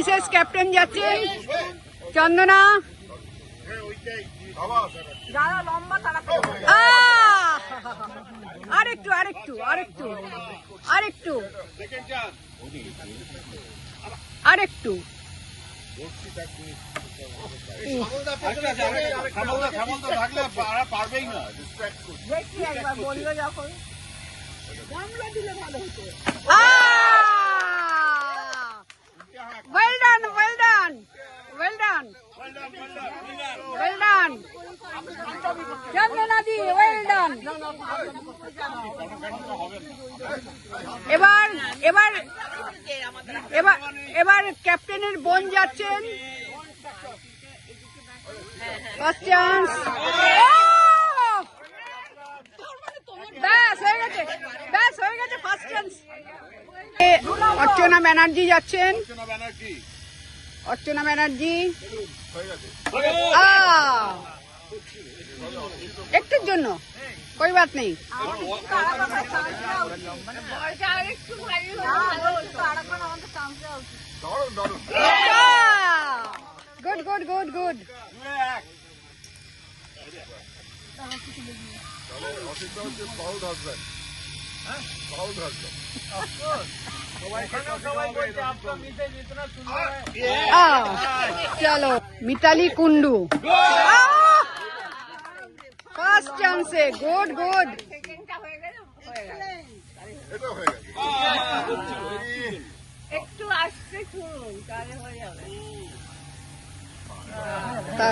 Mrs captain যাচ্ছেন, চন্দনা। আরেকটু আরেকটু আরেকটু আরেকটু আরেকটু Well done, well done, well done, well done. Chandana di, well done. এবার এবার এবার এবার ক্যাপ্টেনের বোন যাচ্ছেন, ফার্স্ট চান্স। ব্যাস হয়ে গেছে, ব্যাস হয়ে গেছে, ফার্স্ট চান্স। অর্চনা ব্যানার্জি যাচ্ছেন, অর্চনা ব্যানার্জি। একটুর জন্য কোই বাত নেই। Good good good good. চলো মিতালি কুন্ডু ফার্স্ট চান্সে, গুড গুড। একটু আসতে শুনুন, তাহলে হয়ে যাবে। তা